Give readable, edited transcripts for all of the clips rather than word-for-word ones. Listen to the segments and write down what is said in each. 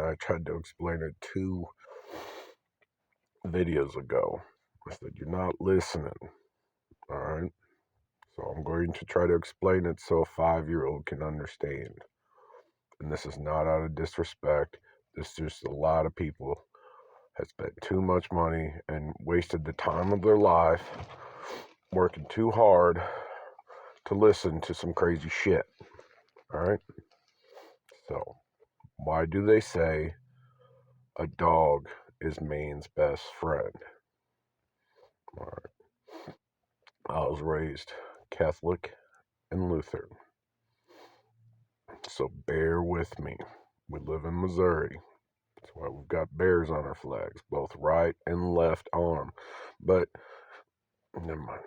I tried to explain it 2 videos ago. I said, you're not listening, all right? So I'm going to try to explain it so a 5-year-old can understand. And this is not out of disrespect. This is just a lot of people have spent too much money and wasted the time of their life working too hard to listen to some crazy shit, all right? So why do they say a dog is man's best friend? All right. I was raised Catholic and Lutheran, so bear with me. We live in Missouri. That's why we've got bears on our flags, both right and left arm. But never mind.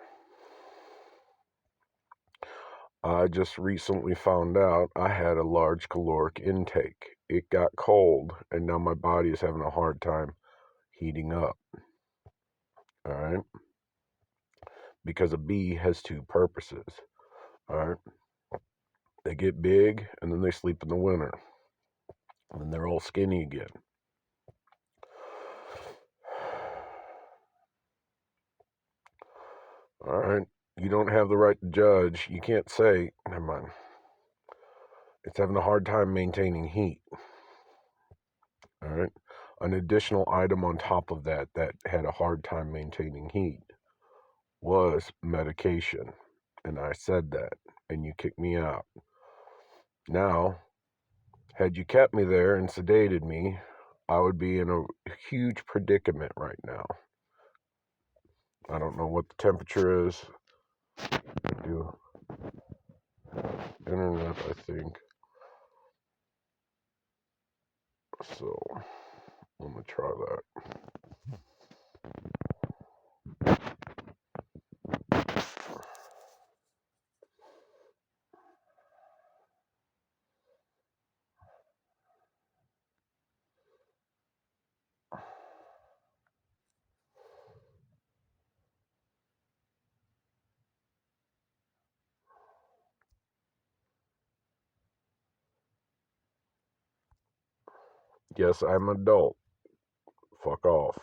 I just recently found out I had a large caloric intake. It got cold, and now my body is having a hard time heating up. All right? Because a bee has 2 purposes. All right? They get big, and then they sleep in the winter. And then they're all skinny again. All right? You don't have the right to judge. You can't say, never mind. It's having a hard time maintaining heat. All right? An additional item on top of that had a hard time maintaining heat was medication. And I said that, and you kicked me out. Now, had you kept me there and sedated me, I would be in a huge predicament right now. I don't know what the temperature is. I do internet, I think. So, I'm going to try that. Yes, I'm an adult. Fuck off.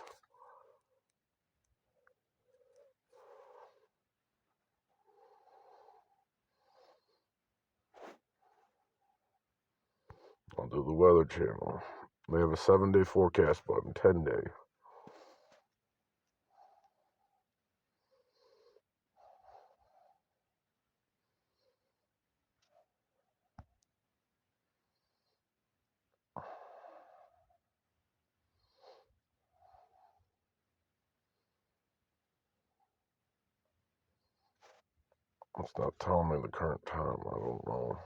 I'll do the Weather Channel. They have a 7-day forecast button, 10-day. It's not telling me the current time. I don't know.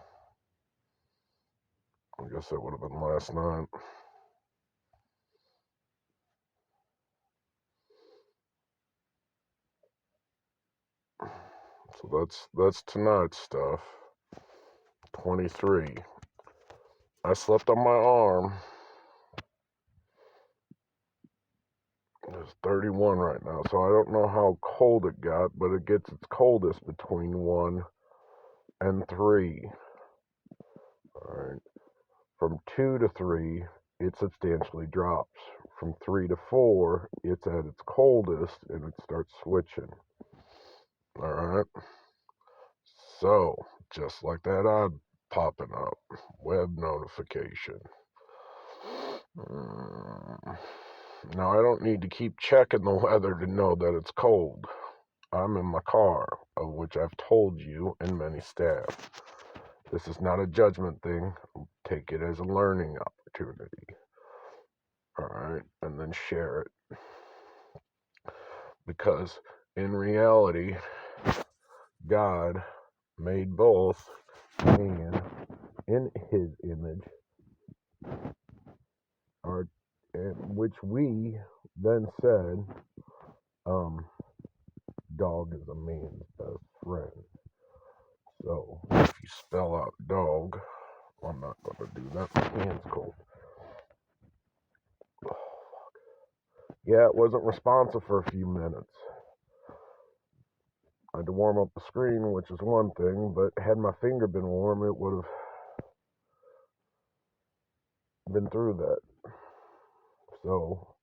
I guess that would have been last night. So that's tonight's stuff. 23. I slept on my arm. It's 31 right now, so I don't know how cold it got, but it gets its coldest between 1 and 3. Alright. From 2 to 3, it substantially drops. From 3 to 4, it's at its coldest and it starts switching. Alright. So, just like that odd popping up. Web notification. Now, I don't need to keep checking the weather to know that it's cold. I'm in my car, of which I've told you and many staff. This is not a judgment thing. Take it as a learning opportunity. Alright? And then share it. Because in reality, God made both man in his image, which we then said, dog is a man's best friend. So if you spell out dog, I'm not going to do that. My hand's cold. Oh, fuck. Yeah, it wasn't responsive for a few minutes. I had to warm up the screen, which is one thing, but had my finger been warm, it would have been through that. So,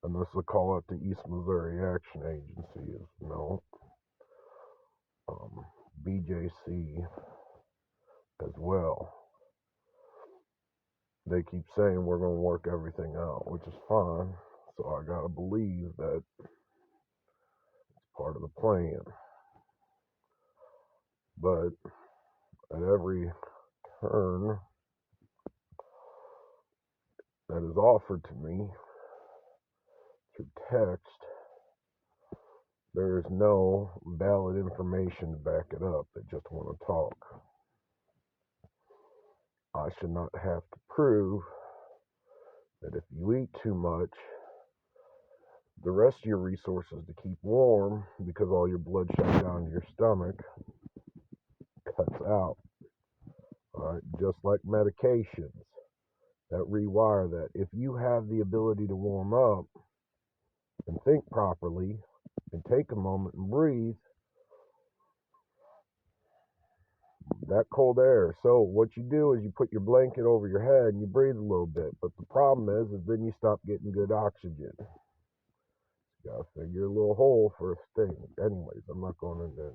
and this will call it the East Missouri Action Agency, is BJC as well. They keep saying we're going to work everything out, which is fine. So I got to believe that it's part of the plan. But at every turn that is offered to me through text, there is no valid information to back it up. They just want to talk. I should not have to prove that if you eat too much, the rest of your resources to keep warm, because all your blood shut down to your stomach, cuts out. Alright, just like medications that rewire that. If you have the ability to warm up and think properly and take a moment and breathe, that cold air. So what you do is you put your blanket over your head and you breathe a little bit. But the problem is then you stop getting good oxygen. You gotta figure a little hole for a thing. Anyways, I'm not going into it.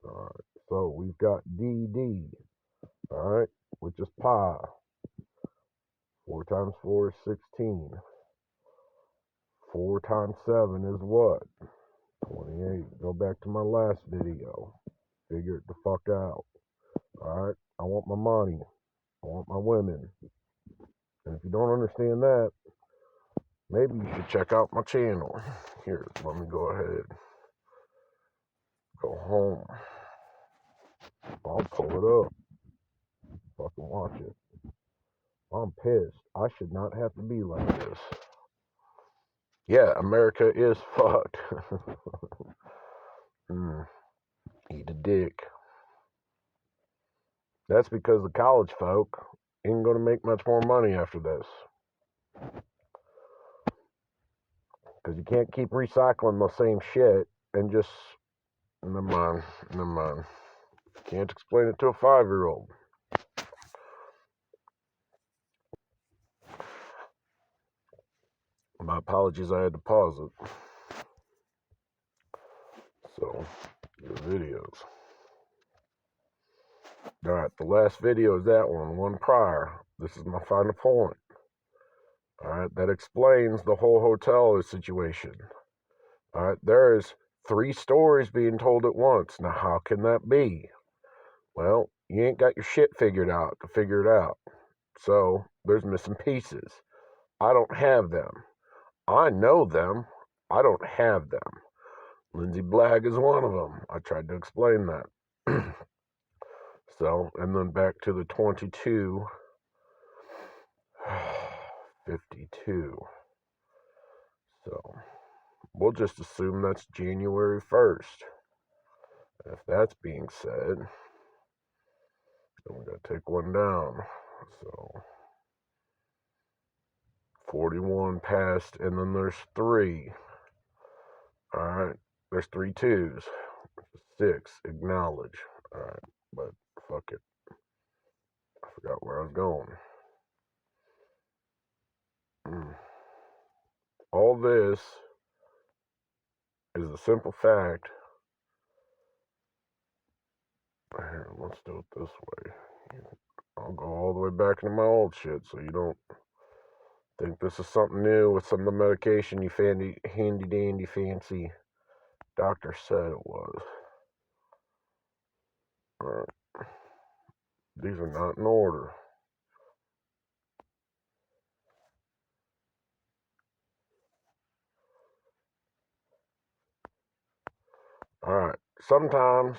Alright, so we've got DD, alright, which is pi. 4 times 4 is 16. 4 times 7 is what? 28. Go back to my last video. Figure it the fuck out. Alright, I want my money. I want my women. And if you don't understand that, maybe you should check out my channel. Here, let me go ahead. Go home. I'll pull it up. Fucking watch it. I'm pissed. I should not have to be like this. Yeah, America is fucked. Eat a dick. That's because the college folk ain't gonna make much more money after this. Because you can't keep recycling the same shit and just... Never mind. Can't explain it to a 5-year-old. My apologies, I had to pause it. So, the videos. Alright, the last video is that one prior. This is my final point. Alright, that explains the whole hotel situation. Alright, there is 3 stories being told at once. Now, how can that be? Well, you ain't got your shit figured out to figure it out. So, there's missing pieces. I don't have them. I know them. I don't have them. Lindsay Blagg is one of them. I tried to explain that. So, and then back to the 22, 52. So, we'll just assume that's January 1st. If that's being said, then we gotta take one down. So, 41 passed, and then there's 3. Alright, there's 3 2s. 6, acknowledge. Alright, but fuck it. I forgot where I was going. All this is a simple fact. Here, let's do it this way. I'll go all the way back into my old shit so you don't think this is something new with some of the medication you handy dandy fancy doctor said it was. Alright. These are not in order. Alright. Sometimes,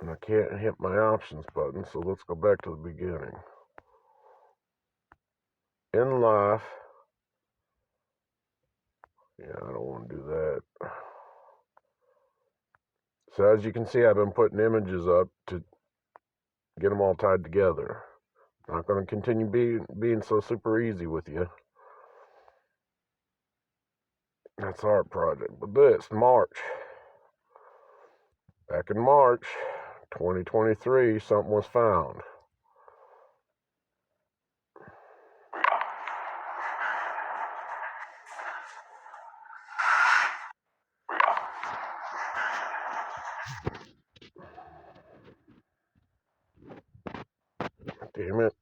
and I can't hit my options button, so let's go back to the beginning. In life, yeah, I don't want to do that. So as you can see, I've been putting images up to get them all tied together. Not going to continue being so super easy with you. That's our project. But this, March. Back in March 2023, something was found. Damn it.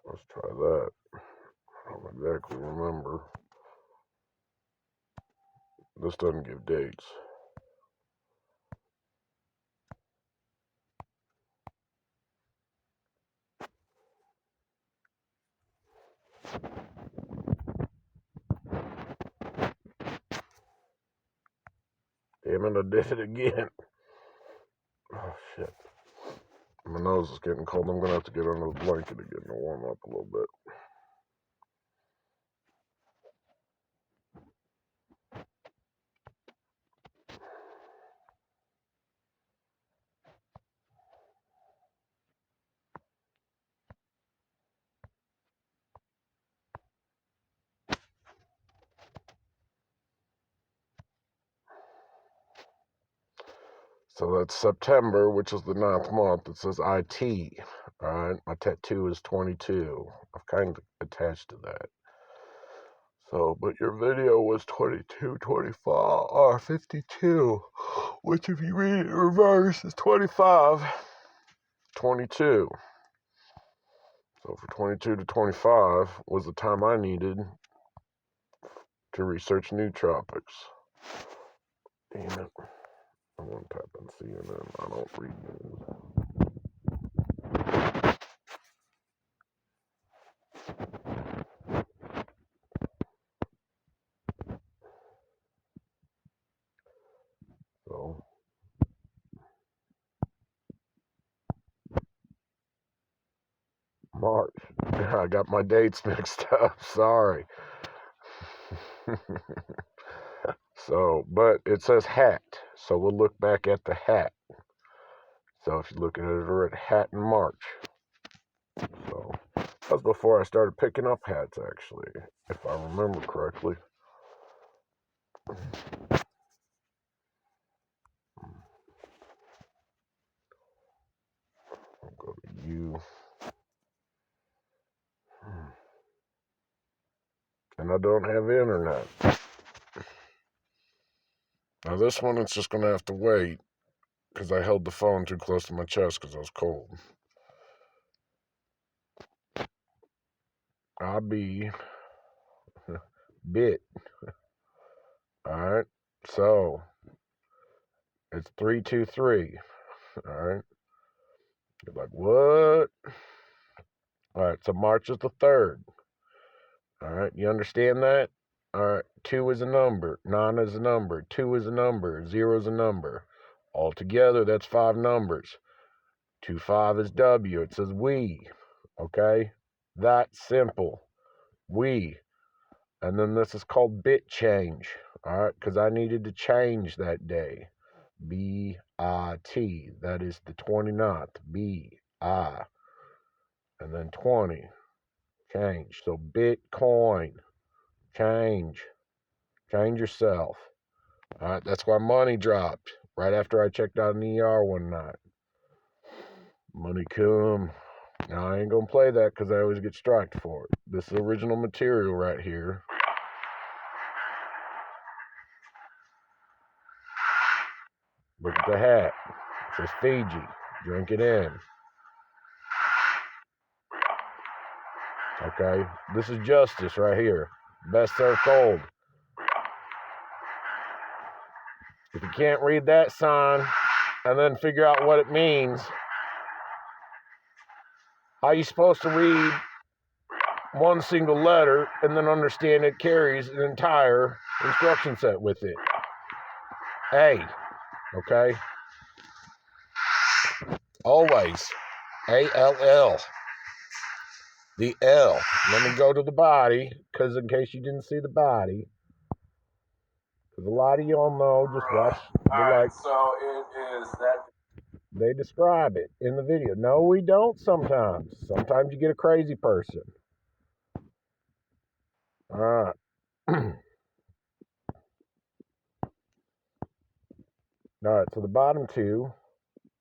Let's try that. I don't exactly remember. This doesn't give dates. Damn it, I did it again. Oh, shit. My nose is getting cold. I'm going to have to get under the blanket again to warm up a little bit. So that's September, which is the 9th month. It says IT. Alright, my tattoo is 22. I've kind of attached to that. So, but your video was 22, 25, or 52, which if you read it in reverse is 25, 22. So for 22 to 25 was the time I needed to research new tropics. Damn it. I want to type in CNN. I don't read news. So, March. I got my dates mixed up. Sorry. So, but it says hat. So we'll look back at the hat. So if you look at it, we're at hat in March. So that was before I started picking up hats, actually, if I remember correctly. I'll go to you. And I don't have internet. Now this one, it's just going to have to wait because I held the phone too close to my chest because I was cold. I'll be bit. Alright, so it's 323. Alright, you're like, what? Alright, so March is the 3rd. Alright, you understand that? Alright, 2 is a number, 9 is a number, 2 is a number, 0 is a number. Altogether, that's 5 numbers. 25 is W. It says we. Okay? That's simple. We. And then this is called bit change. Alright? Because I needed to change that day. B-I-T. That is the 29th. B-I. And then 20. Change. So Bitcoin. Change. Change yourself. Alright? That's why money dropped. Right after I checked out an ER one night. Money come. Now, I ain't going to play that because I always get striked for it. This is original material right here. Look at the hat. It says Fiji. Drink it in. Okay? This is justice right here. Best served cold. If you can't read that sign and then figure out what it means, how are you supposed to read one single letter and then understand it carries an entire instruction set with it? A. Okay? Always. A-L-L. The L. Let me go to the body, because in case you didn't see the body, because a lot of y'all know, just watch the Alright, so it is that. They describe it in the video. No, we don't sometimes. Sometimes you get a crazy person. Alright. All right, so the bottom two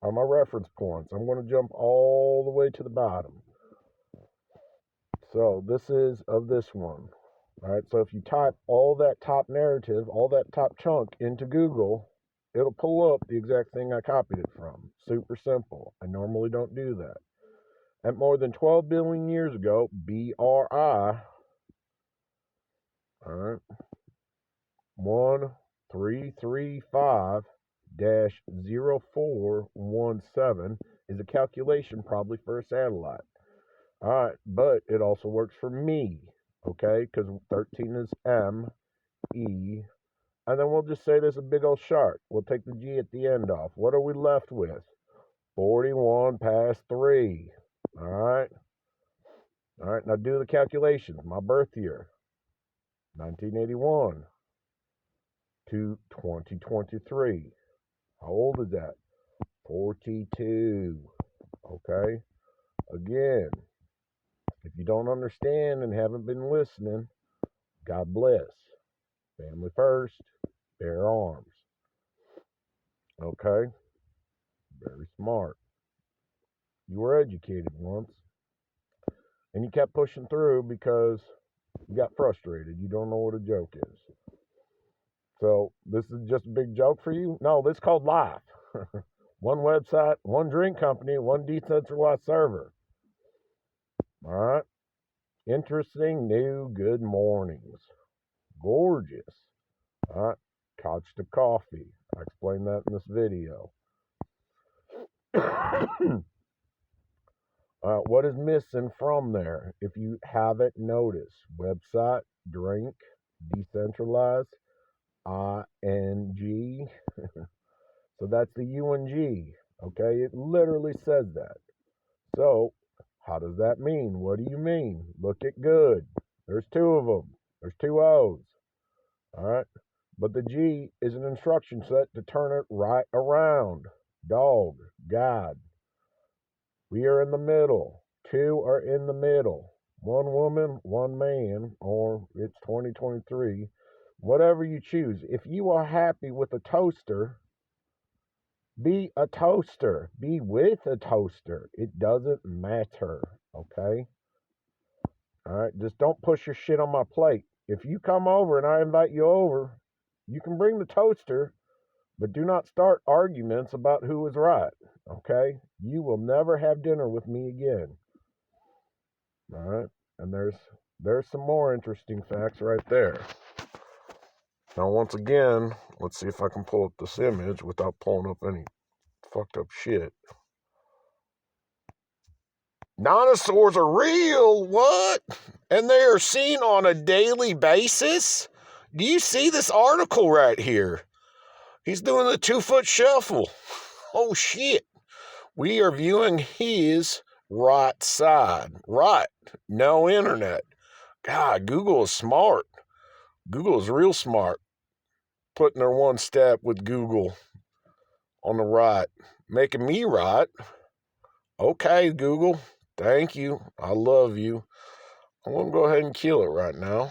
are my reference points. I'm going to jump all the way to the bottom. So this is of this one. All right, so if you type all that top narrative, all that top chunk into Google, it'll pull up the exact thing I copied it from. Super simple. I normally don't do that. At more than 12 billion years ago, BRI, all right, 1335-0417 is a calculation probably for a satellite. All right, but it also works for me, okay, because 13 is M, E, and then we'll just say there's a big old shark. We'll take the G at the end off. What are we left with? 41 past 3. All right. All right, now do the calculations. My birth year, 1981 to 2023. How old is that? 42. Okay. Again, if you don't understand and haven't been listening, God bless. Family first, bear arms. Okay? Very smart. You were educated once, and you kept pushing through because you got frustrated. You don't know what a joke is. So, this is just a big joke for you? No, this is called life. One website, one drink company, one decentralized server. All right? Interesting new good mornings. Gorgeous. All right? Couch to coffee. I explained that in this video. What is missing from there? If you haven't noticed, website, drink, decentralized, ING. So that's the UNG. Okay, it literally says that. So, how does that mean? What do you mean? Look at good. There's two of them. There's two O's. All right. But the G is an instruction set to turn it right around. Dog, God. We are in the middle. Two are in the middle. One woman, one man, or it's 2023. Whatever you choose. If you are happy with a toaster, be a toaster. Be with a toaster. It doesn't matter. Okay? All right? Just don't push your shit on my plate. If you come over and I invite you over, you can bring the toaster, but do not start arguments about who is right. Okay? You will never have dinner with me again. All right? And there's some more interesting facts right there. Now, once again, let's see if I can pull up this image without pulling up any fucked up shit. Dinosaurs are real? What? And they are seen on a daily basis? Do you see this article right here? He's doing the 2-foot shuffle. Oh, shit. We are viewing his right side. Right. No internet. God, Google is smart. Google is real smart. Putting their one step with Google on the right. Making me right. Okay, Google. Thank you. I love you. I'm going to go ahead and kill it right now.